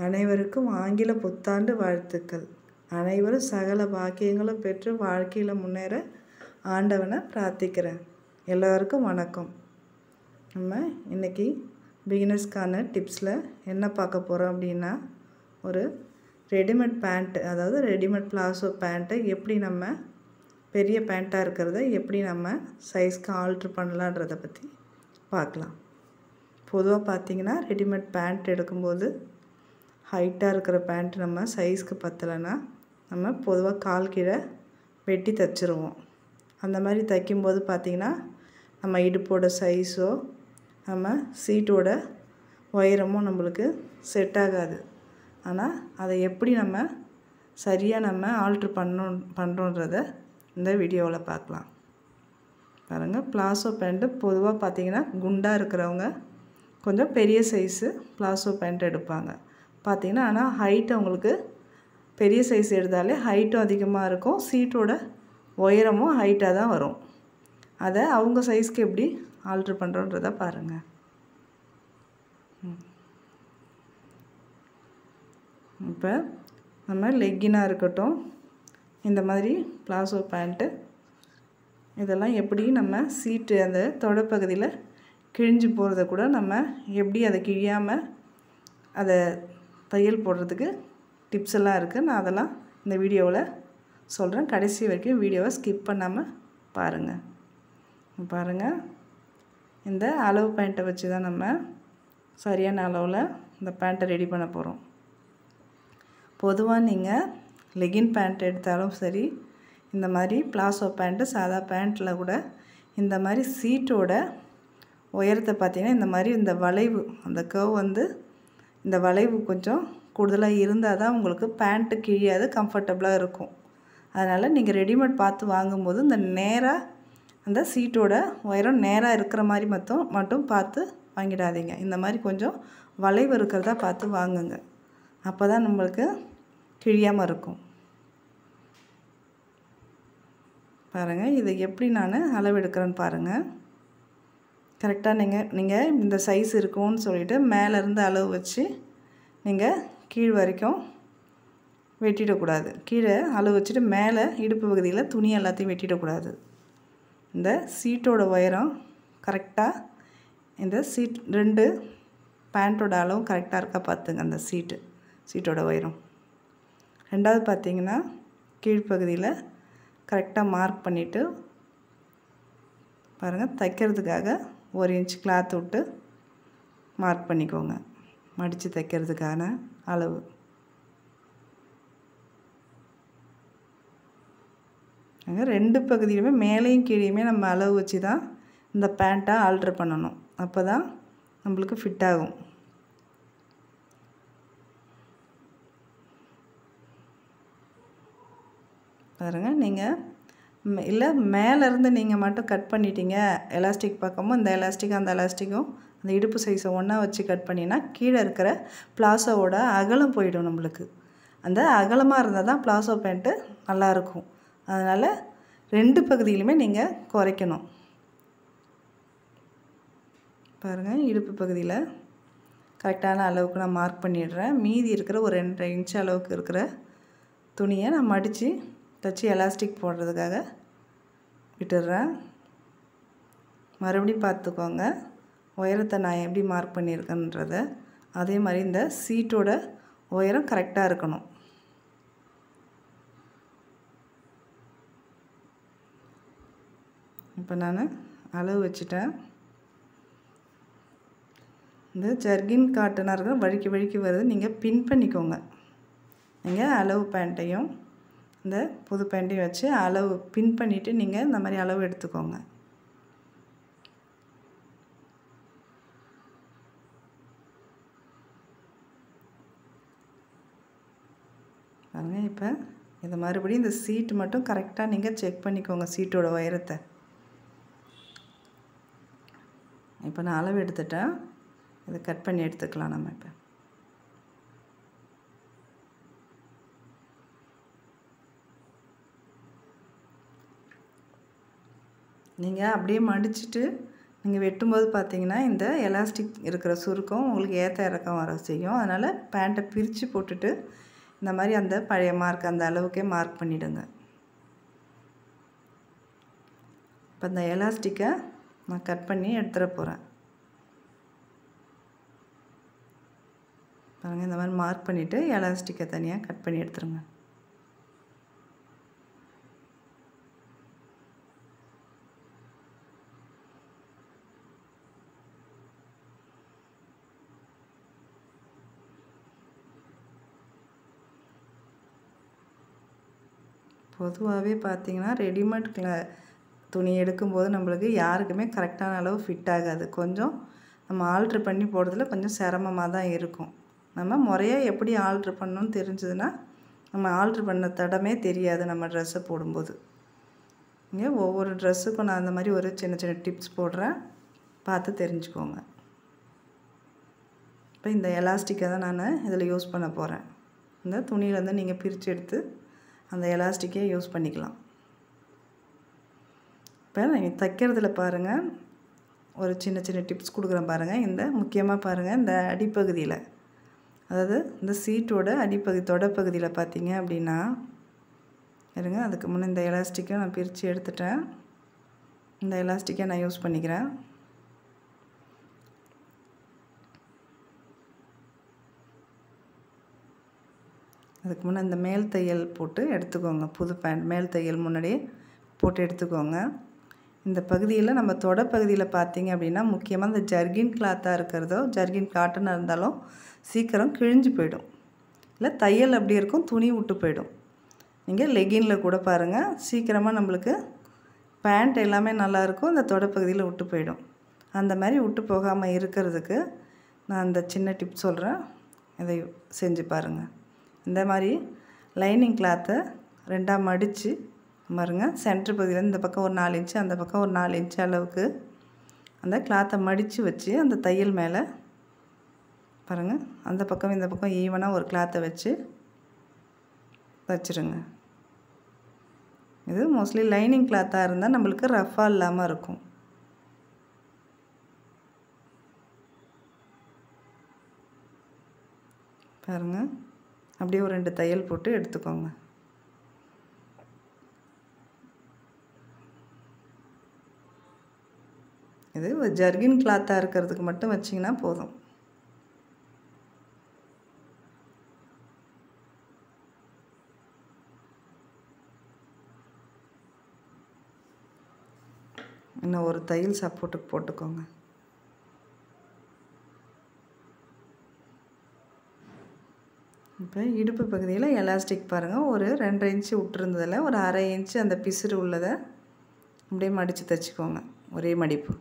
அனைவருக்கும் ஆங்கில புத்தாண்டு வாழ்த்துக்கள். அனைவரும் சகல பாக்கியங்களும் பெற்று வாழ்க்கையில் முன்னேற ஆண்டவனை பிரார்த்திக்கிறேன். எல்லோருக்கும் வணக்கம். நம்ம இன்றைக்கி பிகினர்ஸ்க்கான டிப்ஸில் என்ன பார்க்க போகிறோம் அப்படின்னா, ஒரு ரெடிமேட் பேண்ட்டு, அதாவது ரெடிமேட் பிளாசோ பேண்ட்டை எப்படி நம்ம பெரிய பேண்ட்டாக இருக்கிறத எப்படி நம்ம சைஸ்க்கு ஆல்ட்ரு பண்ணலான்றதை பற்றி பார்க்கலாம். பொதுவாக பார்த்திங்கன்னா ரெடிமேட் பேண்ட் எடுக்கும்போது ஹைட்டாக இருக்கிற பேண்ட் நம்ம சைஸ்க்கு பத்தலைன்னா நம்ம பொதுவாக கால் கீழே வெட்டி தைச்சிருவோம். அந்த மாதிரி தைக்கும்போது பார்த்திங்கன்னா நம்ம இடுப்போட சைஸோ நம்ம சீட்டோட உயரமோ நம்மளுக்கு செட் ஆகாது. ஆனால் அதை எப்படி நம்ம சரியாக நம்ம ஆல்ட்ரு பண்ணுறோன்றதை இந்த வீடியோவில் பார்க்கலாம். பாருங்கள், பிளாசோ பேண்ட்டு பொதுவாக பார்த்திங்கன்னா குண்டாக இருக்கிறவங்க கொஞ்சம் பெரிய சைஸு பிளாசோ பேண்ட் எடுப்பாங்க பார்த்திங்கன்னா. ஆனால் ஹைட் அவங்களுக்கு பெரிய சைஸ் எடுத்தாலே ஹைட்டும் அதிகமாக இருக்கும், சீட்டோட உயரமும் ஹைட்டாக தான் வரும். அதை அவங்க சைஸ்க்கு எப்படி ஆல்ட்ரு பண்ணுறோன்றதை பாருங்கள். இப்போ நம்ம லெக்கினாக இருக்கட்டும், இந்த மாதிரி பிளாசோ பேண்ட்டு இதெல்லாம் எப்படி நம்ம சீட்டு அந்த தொடப்பகுதியில் கிழிஞ்சு போகிறத கூட நம்ம எப்படி அதை கிழியாமல் அதை தையல் போடுறதுக்கு டிப்ஸ் எல்லாம் இருக்குது. நான் அதெல்லாம் இந்த வீடியோவில் சொல்கிறேன். கடைசி வரைக்கும் வீடியோவை ஸ்கிப் பண்ணாமல் பாருங்கள். பாருங்கள், இந்த அளவு பேண்ட்டை வச்சு தான் நம்ம சரியான அளவில் இந்த பேண்ட்டை ரெடி பண்ண போகிறோம். பொதுவாக நீங்கள் லெகின் பேண்ட் எடுத்தாலும் சரி, இந்த மாதிரி பிளாசோ பேண்ட்டு சாதா பேண்ட்டில் கூட இந்த மாதிரி சீட்டோட உயரத்தை பார்த்திங்கன்னா இந்த மாதிரி இந்த வளைவு, அந்த கர்வ் வந்து இந்த வளைவு கொஞ்சம் கூடுதலாக இருந்தால் தான் உங்களுக்கு பேண்ட்டு கிழியாது, கம்ஃபர்டபுளாக இருக்கும். அதனால் நீங்கள் ரெடிமேட் பார்த்து வாங்கும்போது இந்த நேராக அந்த சீட்டோட உயரம் நேராக இருக்கிற மாதிரி மட்டும் பார்த்து வாங்கிடாதீங்க. இந்த மாதிரி கொஞ்சம் வளைவு இருக்கிறதா பார்த்து வாங்குங்க. அப்போ தான் நம்மளுக்கு கிழியாமல் இருக்கும். பாருங்கள், இதை எப்படி நான் அளவு எடுக்கிறேன்னு பாருங்கள். கரெக்டாக நீங்கள் இந்த சைஸ் இருக்கும்னு சொல்லிவிட்டு மேலேருந்து அளவு வச்சு நீங்கள் கீழ் வரைக்கும் வெட்டிடக்கூடாது. கீழே அளவு வச்சுட்டு மேலே இடுப்பு பகுதியில் துணி எல்லாத்தையும் வெட்டிடக்கூடாது. இந்த சீட்டோட உயரம் கரெக்டாக, இந்த ரெண்டு பேண்ட்டோட அளவும் கரெக்டாக இருக்கா பார்த்துங்க. அந்த சீட்டோட உயரம். ரெண்டாவது பார்த்திங்கன்னா கீழ்ப்பகுதியில் கரெக்டாக மார்க் பண்ணிவிட்டு பாருங்கள், தைக்கிறதுக்காக 1 இன்ச் கிளாத் விட்டு மார்க் பண்ணிக்கோங்க, மடித்து தைக்கிறதுக்கான அளவு. அங்கே 2 பகுதியிலுமே மேலேயும் கீழேயுமே நம்ம அளவு வச்சு தான் இந்த பேண்ட்டை ஆல்ட்ரு பண்ணணும். அப்போ தான் நம்மளுக்கு ஃபிட் ஆகும். பாருங்கள், நீங்கள் இல்லை மேலேருந்து நீங்கள் மட்டும் கட் பண்ணிட்டீங்க, எலாஸ்டிக் பக்கமும் இந்த எலாஸ்டிக்கும் அந்த எலாஸ்டிக்கும் அந்த இடுப்பு சைஸை ஒன்றா வச்சு கட் பண்ணினா கீழே இருக்கிற பிளாசோவோட அகலம் போயிடும் நம்மளுக்கு. அந்த அகலமாக இருந்தால் தான் பிளாசோ பேண்ட்டு நல்லாயிருக்கும். அதனால் 2 பகுதியிலுமே நீங்கள் குறைக்கணும். பாருங்கள், இடுப்பு பகுதியில் கரெக்டான அளவுக்கு நான் மார்க் பண்ணிடுறேன். மீதி இருக்கிற ஒரு 2 இன்ச் அளவுக்கு இருக்கிற துணியை நான் மடித்து தைச்சி எலாஸ்டிக் போடுறதுக்காக விட்டுடுறேன். மறுபடியும் பார்த்துக்கோங்க உயரத்தை நான் எப்படி மார்க் பண்ணியிருக்கேன்றதை. அதே மாதிரி இந்த சீட்டோட உயரம் கரெக்டாக இருக்கணும். இப்போ நான் அளவு வச்சுட்டேன். இந்த ஜர்கின் காட்டனாக இருக்கிற வழுக்கி வருது, நீங்கள் பின் பண்ணிக்கோங்க. நீங்கள் அளவு பேண்ட்டையும் இந்த புது பேண்ட்டையும் வச்சு அளவு பின் பண்ணிவிட்டு நீங்கள் இந்த மாதிரி அளவு எடுத்துக்கோங்க. பாருங்கள், இப்போ இந்த மறுபடியும் இந்த சீட்டு மட்டும் கரெக்டாக நீங்கள் செக் பண்ணிக்கோங்க, சீட்டோட உயரத்தை. இப்போ நான் அளவு எடுத்துட்டேன், இதை கட் பண்ணி எடுத்துக்கலாம் நம்ம. இப்போ நீங்கள் அப்படியே மடிச்சுட்டு நீங்கள் வெட்டும்போது பார்த்தீங்கன்னா இந்த எலாஸ்டிக் இருக்கிற சுருக்கம் உங்களுக்கு ஏற்ற இறக்கம் வர செய்யும். அதனால் பேண்ட்டை பிரித்து போட்டுட்டு இந்த மாதிரி அந்த பழைய மார்க் அந்த அளவுக்கே மார்க் பண்ணிவிடுங்க. இப்போ இந்த எலாஸ்டிக்கை நான் கட் பண்ணி எடுத்துட போகிறேன். பாருங்கள், இந்த மாதிரி மார்க் பண்ணிவிட்டு எலாஸ்டிக்கை தனியாக கட் பண்ணி எடுத்துருங்க. பொதுவாகவே பார்த்திங்கன்னா ரெடிமேட் துணி எடுக்கும்போது நம்மளுக்கு யாருக்குமே கரெக்டான அளவு ஃபிட் ஆகாது. கொஞ்சம் நம்ம ஆல்ட்ரு பண்ணி போடுறதுல கொஞ்சம் சிரமமாக தான் இருக்கும். நம்ம முறையாக எப்படி ஆல்ட்ரு பண்ணணும்னு தெரிஞ்சதுன்னா நம்ம ஆல்ட்ரு பண்ண தடமே தெரியாது நம்ம ட்ரெஸ்ஸை போடும்போது. இங்கே ஒவ்வொரு ட்ரெஸ்ஸுக்கும் நான் அந்த மாதிரி ஒரு சின்ன சின்ன டிப்ஸ் போடுறேன், பார்த்து தெரிஞ்சுக்கோங்க. இப்போ இந்த எலாஸ்டிக்கை தான் நான் இதில் யூஸ் பண்ண போகிறேன். இந்த துணியிலேருந்து நீங்கள் பிரித்து எடுத்து அந்த எலாஸ்டிக்கே யூஸ் பண்ணிக்கலாம். இப்போ நீங்கள் தைக்கிறதுல பாருங்கள், ஒரு சின்ன சின்ன டிப்ஸ் கொடுக்குறேன் பாருங்கள். இந்த முக்கியமாக பாருங்கள், இந்த அடிப்பகுதியில், அதாவது இந்த சீட்டோட அடிப்பகுதி தொடப்பகுதியில் பார்த்தீங்க அப்படின்னா இருங்க, அதுக்கு முன்னே இந்த எலாஸ்டிக்கை நான் பிரித்து எடுத்துட்டேன். இந்த எலாஸ்டிக்கை நான் யூஸ் பண்ணிக்கிறேன். அதுக்கு முன்னே இந்த மேல் தையல் போட்டு எடுத்துக்கோங்க. புது பேண்ட் மேல் தையல் முன்னாடியே போட்டு எடுத்துக்கோங்க. இந்த பகுதியில் நம்ம தொடப்பகுதியில் பார்த்தீங்க அப்படின்னா முக்கியமாக இந்த ஜர்கின் கிளாத்தாக இருக்கிறதோ ஜர்கின் காட்டனாக இருந்தாலும் சீக்கிரம் கிழிஞ்சு போயிடும், இல்லை தையல் அப்படி இருக்கும், துணி விட்டு போயிடும். நீங்கள் லெகினில் கூட பாருங்கள், சீக்கிரமாக நம்மளுக்கு பேண்ட் எல்லாமே நல்லாயிருக்கும், இந்த தொடப்பகுதியில் விட்டு போயிடும். அந்த மாதிரி விட்டு போகாமல் இருக்கிறதுக்கு நான் அந்த சின்ன டிப் சொல்கிறேன், இதை செஞ்சு பாருங்கள். இந்த மாதிரி லைனிங் கிளாத்தை ரெண்டாக மடித்து பாருங்க, சென்டர் பகுதியில் இந்த பக்கம் ஒரு 4 இன்ச்சு அந்த பக்கம் ஒரு 4 இன்ச்சு அளவுக்கு அந்த கிளாத்தை மடித்து வச்சு அந்த தையல் மேலே பாருங்கள், அந்த பக்கம் இந்த பக்கம் ஈவனாக ஒரு கிளாத்தை வச்சு வச்சுருங்க. இது மோஸ்ட்லி லைனிங் கிளாத்தாக இருந்தால் நம்மளுக்கு ரஃப்பாக இல்லாமல் இருக்கும். பாருங்கள், அப்படியே ஒரு 2 தையல் போட்டு எடுத்துக்கோங்க. இது ஒரு ஜர்கின் கிளாத்தாக இருக்கிறதுக்கு மட்டும் வச்சிங்கன்னா போதும். இன்னும் ஒரு தையல் சப்போர்ட்டுக்கு போட்டுக்கோங்க. இப்போ இடுப்பு பகுதியில் எலாஸ்டிக் பாருங்கள், ஒரு 2.5 இன்ச்சு விட்டுருந்ததில் ஒரு 1/2 இன்ச்சு அந்த பிசுறு உள்ளதை அப்படியே மடித்து தைச்சிக்கோங்க, ஒரே மடிப்பு.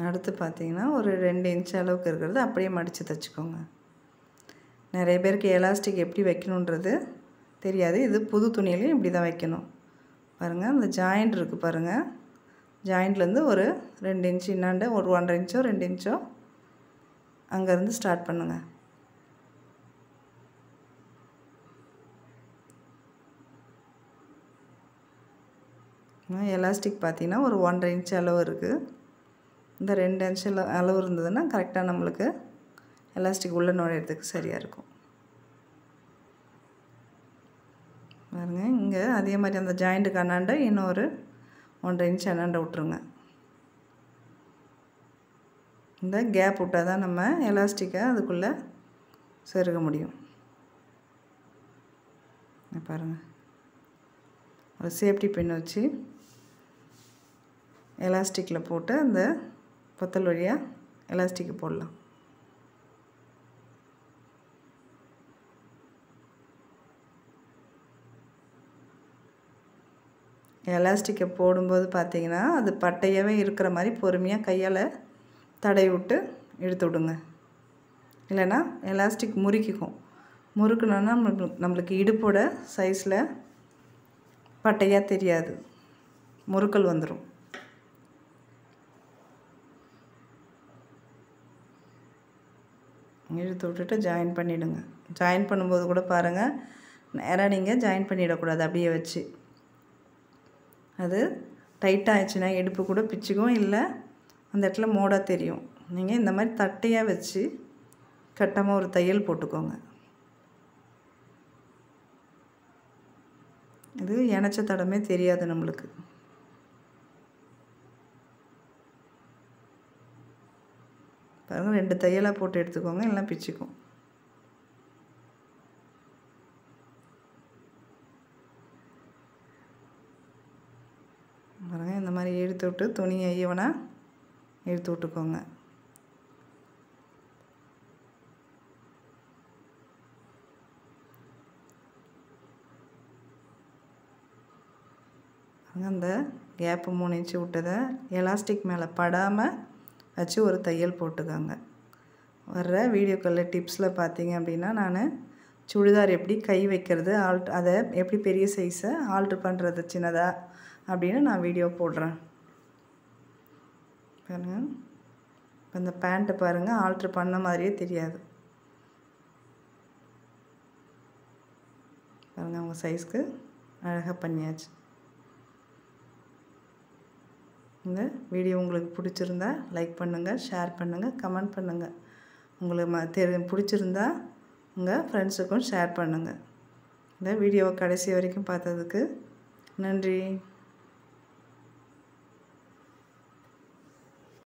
அடுத்து பார்த்தீங்கன்னா ஒரு 2 இன்ச் அளவுக்கு இருக்கிறது அப்படியே மடித்து தைச்சிக்கோங்க. நிறைய பேருக்கு எலாஸ்டிக் எப்படி வைக்கணுன்றது தெரியாது. இது புது துணியிலையும் இப்படி தான் வைக்கணும். பாருங்கள், அந்த ஜாயிண்ட் இருக்குது பாருங்கள், ஜாயிண்ட்லேருந்து ஒரு 2 இன்ச்சு இன்னாண்ட ஒரு 1.5 இன்ச்சோ 2 இன்ச்சோ அங்கேருந்து ஸ்டார்ட் பண்ணுங்கள். எலாஸ்டிக் பார்த்தீங்கன்னா ஒரு 1.5 இன்ச் அளவு இருக்குது. இந்த 2 இன்ச் அளவு இருந்ததுன்னா கரெக்டாக நம்மளுக்கு எலாஸ்டிக் உள்ளே நுழையிறதுக்கு சரியாக இருக்கும். பாருங்கள், இங்கே அதே மாதிரி அந்த ஜாயிண்ட்டுக்கு அண்ணாண்ட இன்னும் ஒரு 1.5 இன்ச் அண்ணாண்ட விட்ருங்க. இந்த கேப் விட்டால் தான் நம்ம எலாஸ்டிக்கை அதுக்குள்ளே செருக முடியும். பாருங்கள், ஒரு சேஃப்டி பின் வச்சு எலாஸ்டிக்கில் போட்டு அந்த பொத்தல் வழியாக எலாஸ்டிக்கு போடலாம். எலாஸ்டிக்கை போடும்போது பார்த்தீங்கன்னா அது பட்டையாகவே இருக்கிற மாதிரி பொறுமையாக கையால் தடவி விட்டு இழுத்து விடுங்க. இல்லைன்னா எலாஸ்டிக் முறுக்கிக்கும். முறுக்குனோன்னா நம்மளுக்கு இடுப்போட சைஸில் பட்டையாக தெரியாது, முறுக்கல் வந்துடும். இழுத்து விட்டுட்டு ஜாயின் பண்ணிவிடுங்க. ஜாயின் பண்ணும்போது கூட பாருங்கள், நேராக நீங்கள் ஜாயின் பண்ணிடக்கூடாது. அப்படியே வச்சு அது டைட்டாக ஆயிடுச்சுன்னா இடுப்பு கூட பிச்சுக்கும், இல்லை அந்த இடத்துல மோடாக தெரியும். நீங்கள் இந்த மாதிரி தட்டையாக வச்சு கட்டமாக ஒரு தையல் போட்டுக்கோங்க. இது இணைச்ச தடமே தெரியாது நம்மளுக்கு. பாருங்கள், 2 தையலாக போட்டு எடுத்துக்கோங்க, எல்லாம் பிச்சுக்கும். பாருங்கள், இந்த மாதிரி இழுத்து விட்டு துணியை ஈவனாக இழுத்து விட்டுக்கோங்க. அந்த கேப்பு 3 இன்ச்சு விட்டதை எலாஸ்டிக் மேலே படாமல் வச்சு ஒரு தையல் போட்டுக்கோங்க. வர்ற வீடியோக்களில் டிப்ஸில் பார்த்தீங்க அப்படின்னா, நான் சுடிதார் எப்படி கை வைக்கிறது, அதை எப்படி பெரிய சைஸை ஆல்ட்ரு பண்ணுறது சின்னதாக அப்படின்னு நான் வீடியோ போடுறேன். பாருங்கள், இப்போ இந்த பேண்ட்டை பாருங்கள், ஆல்ட்ரு பண்ண மாதிரியே தெரியாது. பாருங்கள், அவங்க சைஸ்க்கு அழகாக பண்ணியாச்சு. இந்த வீடியோ உங்களுக்கு பிடிச்சிருந்தா லைக் பண்ணுங்கள், ஷேர் பண்ணுங்கள், கமெண்ட் பண்ணுங்கள். உங்களுக்கு பிடிச்சிருந்தா உங்கள் ஃப்ரெண்ட்ஸுக்கும் ஷேர் பண்ணுங்கள். இந்த வீடியோவை கடைசி வரைக்கும் பார்த்ததுக்கு நன்றி.